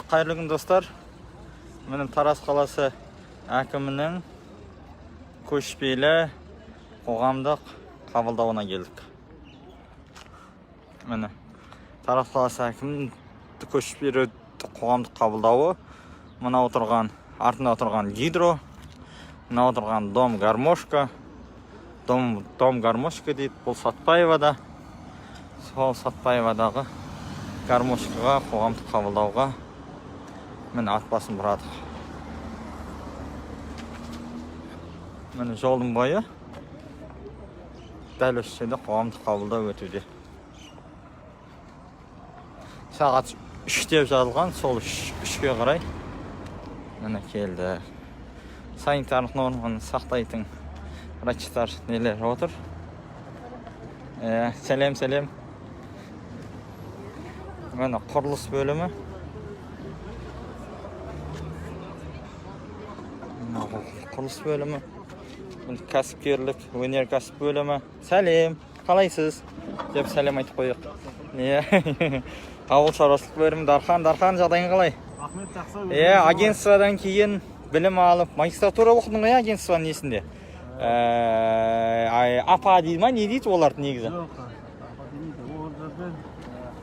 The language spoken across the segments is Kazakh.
Қайырлы күн достар. Менің Тараз қаласы әкімінің көшпелі қоғамдық қабылдауына келдік. Міне Тараз қаласы әкімінің көшпелі қоғамдық қабылдауы. Мына отырған, артында отырған гидро, мына отырған дом гармошка. Дом гармошка дейді. Бұл Сатпаевада. Сол Сатпаевадағы гармошкаға қоғамдық қабылдауға міне ат басын бұрадық. Міне жолдың бойы дәл осы жерде қоғамдық қабылдау өтуде. Сағат 3 деп жазылған, сол 3-ке қарай міне келді. Санитарлық норманы сақтайтын врачтар нелер отыр. Сәлем. Міне құрылыс бөлімі. Құрылыс бөлімі. Кәсіпкерлік, өнеркәсіп бөлімі. Сәлем, қалайсыз? Деп сәлем айтып қойық. Ауыл шаруашылық бөлімі. Дархан, жағдайың қалай? Рахмет, жақсы. Агентстводан кейін білім алып, магистратура оқыдың ғой агентствоның несінде? АПА дейді ма, не дейді олардың негізі? Жоқ, АПА демейді. Ол жерде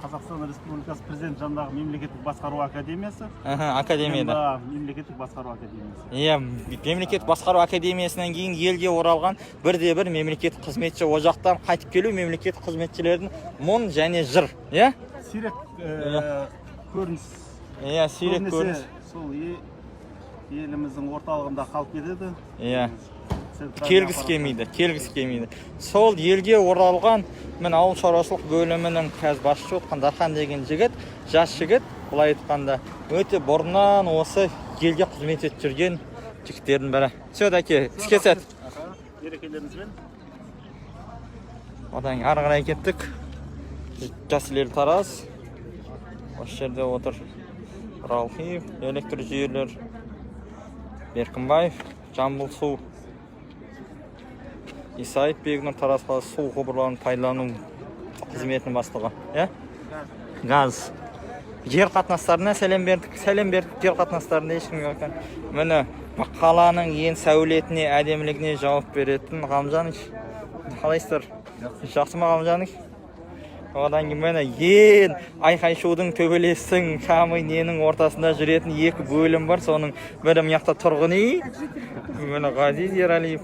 Қазақстан Республикасы президент жанындағы мемлекеттік басқару академиясы. Академияда. Мемлекеттік басқару академиясы. Мемлекеттік басқару академиясынан кейін елге оралған бірде-бір мемлекеттік қызметші. О жақтан қайтып келу мемлекеттік қызметшілердің мұң және жыр. Сирек көрініс. Сирек көрініс. Сол еліміздің орталығында қалып кетеді. Келгісі келмейді. Сол елге оралған мен ауыл шаруашылық бөлімінің қазір басшы отқан Дархан деген жігіт, жас жігіт, былай айтқанда өте бұрыннан осы елге қызмет етіп жүрген жігіттердің бірі. Все, дәке, іске сәт. Берекелеріңізбен. Одан ары қарай кеттік. Жас ел Тараз. Осы жерде отыр Ралхиев, электр жүйелер, Беркінбаев, Жамбыл су, Исаев Бегнұр Тараз қаласы су құбырларын пайдалану қызметінің бастығы. Газ. Жер қатынастарына сәлем бердік. Жер қатынастарында ешкімге өткен. Міне қаланың ең сәулетіне, әдемілігіне жауап беретін Ғамжаныш. Қалайсыздар? Жақсы ма Ғамжаныш? Одан кейін мені ең айқай-шудың төбелестің шамы ненің ортасында жүретін екі бөлім бар. Соның бірі мияқта тұрғын үй. Мені Ғазиз Ералиев.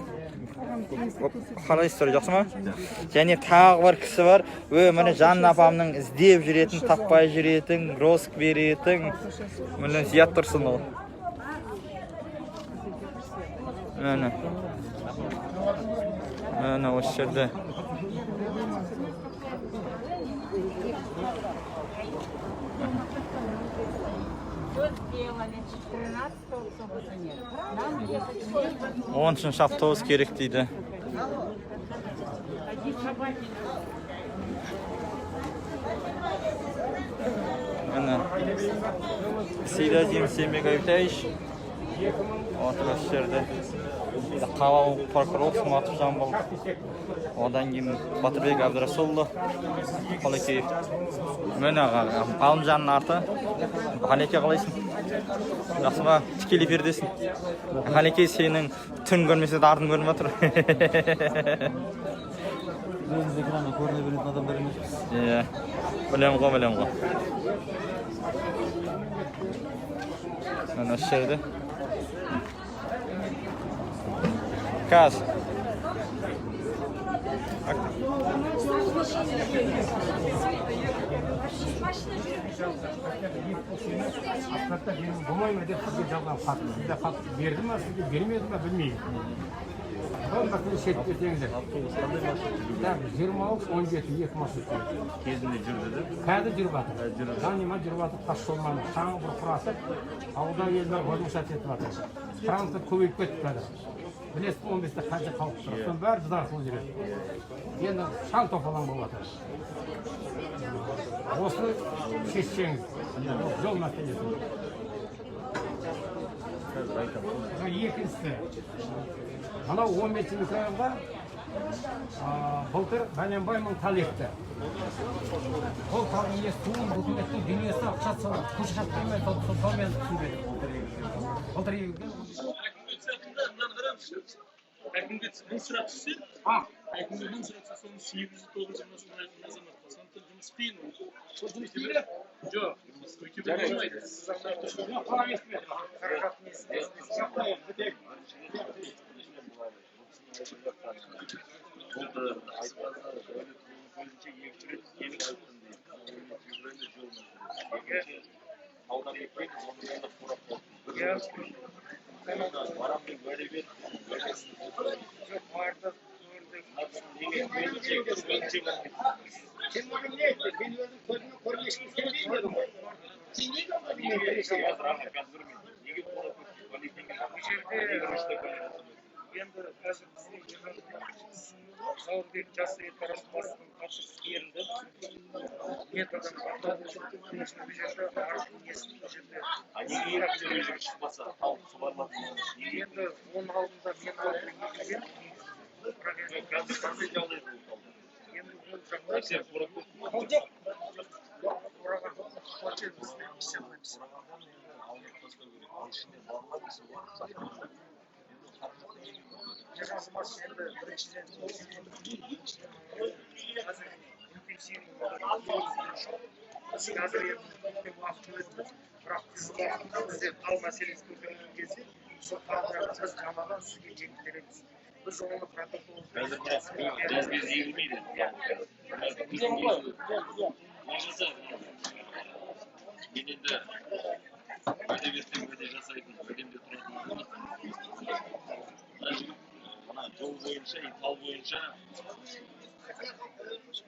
Қалайсыздар, жақсы ма? Және тағы бір кісі бар. Мені Жанна апамның іздеп жүретін, таппай жүретін, розыск беретін. Мені Зият тұрсын ол. Мені осы жерде. Он үшінші автобус керек дейді. Міне Сейдазим Семегович отыр осы жерде. Қалалық прокурор Сматов Жамбыл. Одан кейін Батырбек Абдрасуллы Қалекеев. Міне Ғалымжанның арты. Қалеке қалайсың? Жақсы ма? Тікелей эфирдесің. Қалеке сенің түн көрмесе де артын көріп отыр. Өзіміз экраннан көріне беретін адамдар емеспіз. Білем ғой. Міне осы жерде. Каз. Аспартта беріп болмай ма деп сізге жалған хат. Сізде хат берді ма, сізге бермеді ма білмеймін. Бұл мәселе шетіп берсеңіздер. 26-17 машина. Кезінде жүрді де? Қазір жүріп жатыр. Жаныма жүріп жатыр, тас жолмен шаң бір құрасып, ауылда елдер ғылымшат етіп жатыр. Транспорт көбейіп кетіп жатыр. Білесіз, 15-те қанша қалып тұр. Соның бәрі біз арқылы жүреді. Енді шаң тоқалан болып жатыр. Осыны шешсеңіз, жол мәселесі. Екіншісі, анау 15 микрорайонға былтыр бәленбай мың талепті. Ол талдың иесі туын үкіметтің дүниесі ақшасы көші шаттырмай сонымен түсінбеді. Былтыр әкімге мың сұрақ түссе, әкімге мың сұрақ түссе, соның 800-900 жұмысын әкімге азаматқа. Сондықтан жұмыс қиын ол. Сол жұмыс істейді? Жоқ, өйтіп болмайды. Сіз енді қазір біздің Сауырбек Жасырет Тарасбастың қатысып берілді. Методан аталып жүрді. Конечно, бұл жерде артын несін бұл жерде. Шықпаса, халық хабарлады. Енді оның алдында мен алдында келген. Қазір қандай жағдай болды? Енді ол жағдай сен жазылмас енді біріншіден қазір интенсивный біз қазір енді уақыт өтті, бірақ бізде тал мәселесі көтерілген кезде сол талдарды біз жамаған сізге жеңіп береміз. Біз оны протокол без егілмейді. Мен енді әдебиеттен өте жасайтын, өтемде тұратын мына жол бойынша, тал бойынша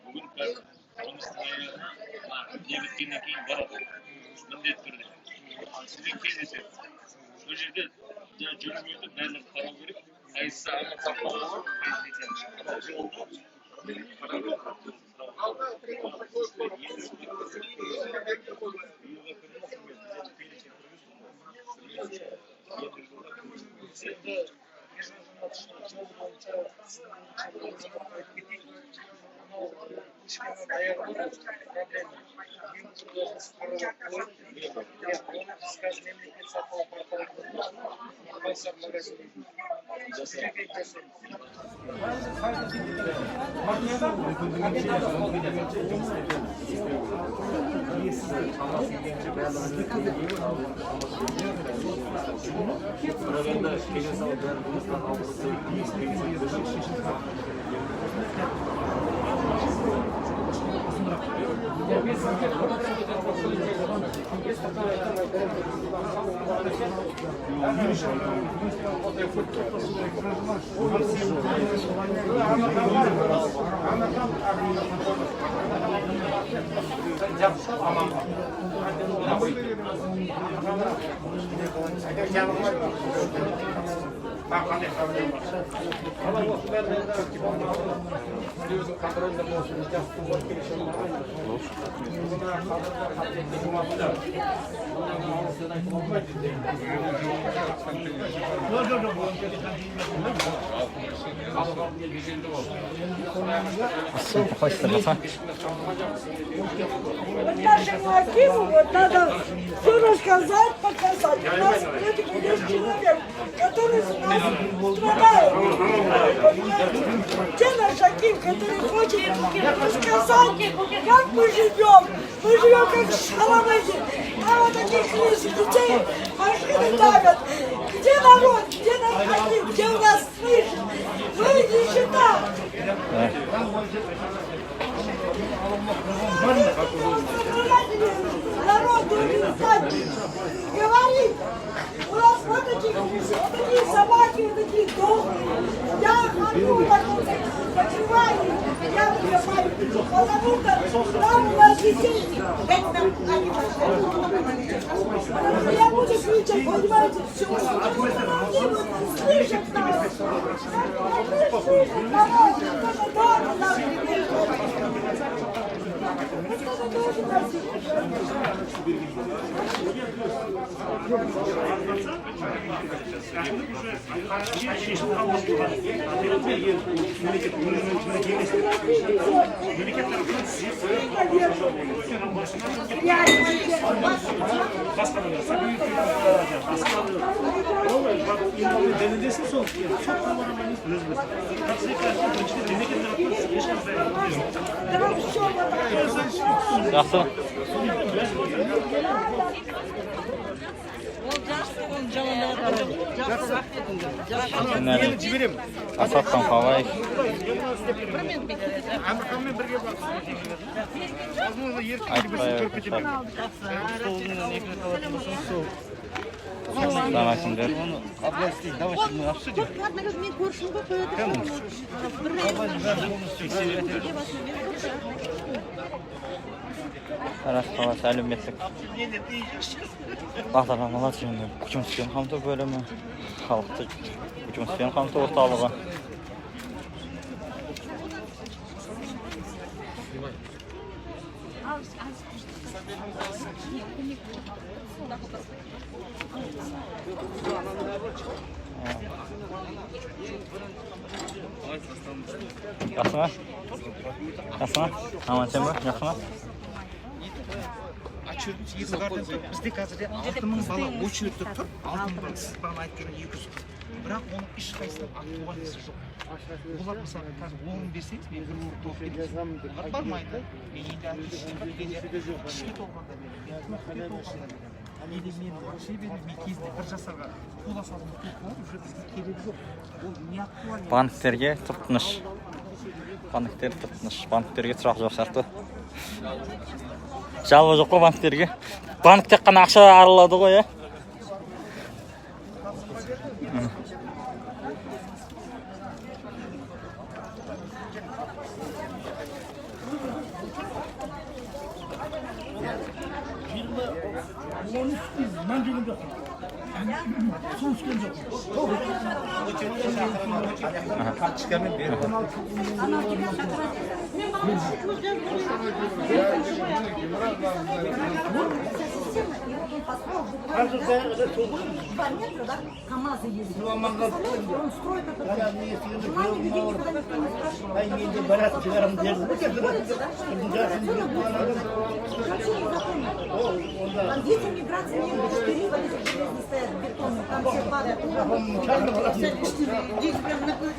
бүгін қазір жұмыстың аяғына не біткеннен кейін барады. Міндетті түрде. Сізбен кездеседі. Бұл жерде жүріп өтіп бәрін қарау керек. Қайсысы аман сақтау болады, жолда Вот нашему Акиму вот надо все рассказать, показать. У нас есть человек, который с нас страдает. Где наш Аким, который хочет рассказать, как мы живем? Мы живем как в Шаломызе. Там вот таких детей машины давят. Где народ? Где наш Аким? Где у нас слышит? Мы нищета. Народ должен знать, говорить. У нас вот такие собаки, вот такие добрые. Я хожу вот так вот, почиваю, я выживаю. Потому что там у нас детей. Я буду кричать, понимаете, все. Они вот слышат нас. Слышат народ, кто-то дома нас не әкімдік уже шешім қабылдап мемлекет тарапынан дәлелдесін сол сот қабылдамаймыз өзіміз мемлекет тарапынан ешқандай Жақсы. Асаттан қалай? Әмірханмен бірге Дамайсыңдар. Тараз қаласы әлеуметтік бағдарламалар жөнінде жұмыспен қамту бөлімі, халықты жұмыспен қамту орталығы. Жақсы ма? Жақсы ма? Аман сен бе? Жақсы ма? Бізде қазірде 6000 бала очередьте тұр, 6000 бала, сіз бала айтқан 200. Бірақ оның ешқайсысы актуаль жоқ. Олар мысалы қазір 10 берсеңіз, мен бір орын толып кетемін. Олар бармайды. Мен енді ішке толғанда беремін. Или мен вообще беремін, мен кезінде бір жасарға қол асадым, уже бізге керегі жоқ. Ол не актуаль. Банктерге тып-тыныш. Банктер тып-тыныш. Банктерге сұрақ жоқ сияқты. Жалба жоқ қой банктерге. Банк тек қана ақша арылады ғой, е? КамАЗы ездят. Он строит это. Там дети миграции не было, 4 железные стоят бетонные, там все падают. Дети прям играют.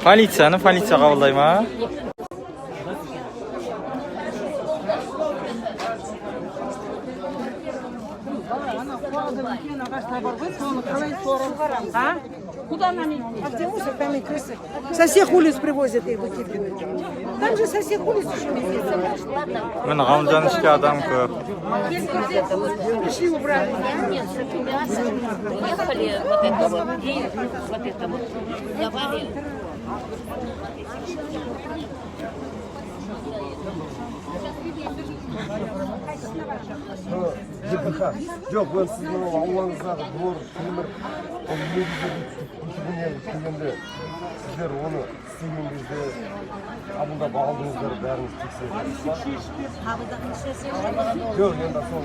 Полицияны полиция қабылдай ма? Куда нам идти? А где мусор, там и крысы. Со всех улиц привозят их выкидывают. Там же со всех улиц еще везде. Мен ғалымжан ішке адам көп. Пришли убрали. Нет, с приехали вот это вот, и вот это вот, давали. Жоқ, мен сіздің аулаңыздағы двор, темір, ол негізі келгенде сіздер оны істеген кезде қабылдап алдыңыздар бәріңіз тексердіңіз ба? Жоқ, енді сол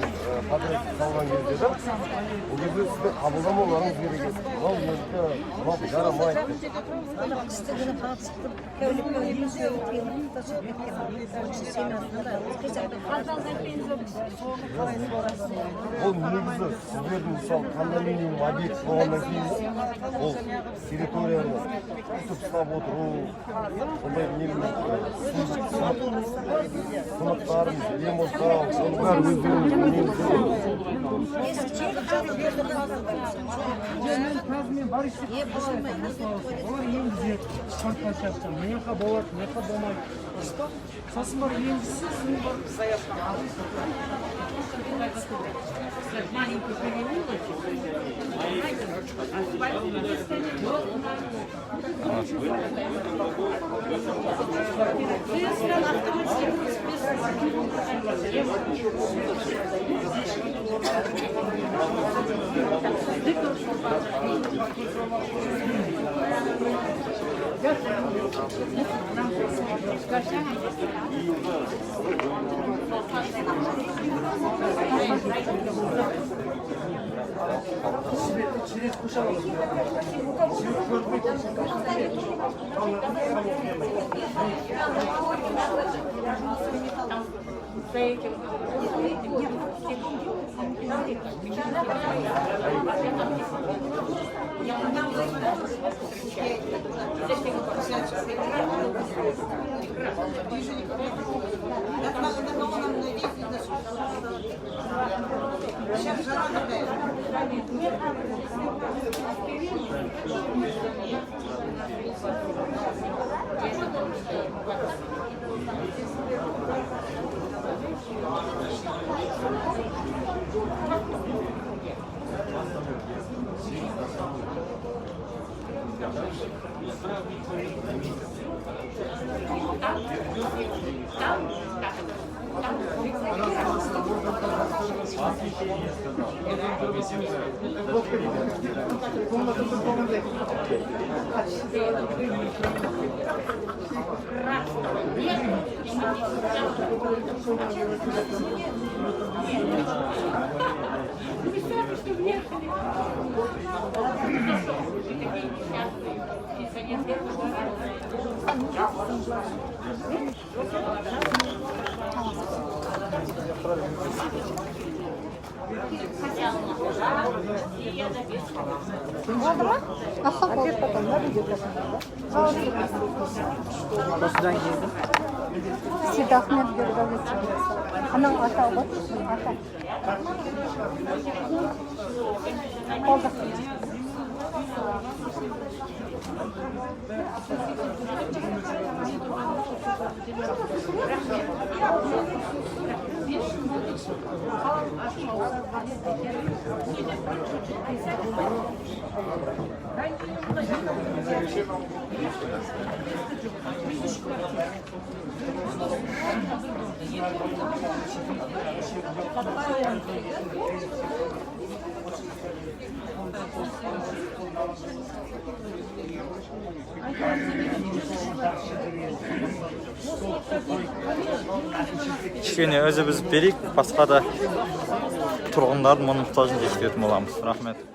подряд салған кезде де ол кезде сіздер қабылдамауларыңыз керек еді. Ол енді мынау жарамайды деп. Ол негізі сіздердің мысалы кондоминиум объект болғаннан кейін ол территорияны күтіп ұстап отыру, сондай нелермен сынықтарын демостау, оның бәрі өздерінің негізі. Олар енгізеді, шарт-шарттан, меқа болады, меқа болмайды. Сосын бар енгізсіз, сосын бар заявка алып. Sidahmet görüyoruz. Anam ata bak. Ata. Oldu. Кішкене өзі біз берейік, басқа да тұрғындардың мұның мұқтажын ескертетін боламыз. Рахмет.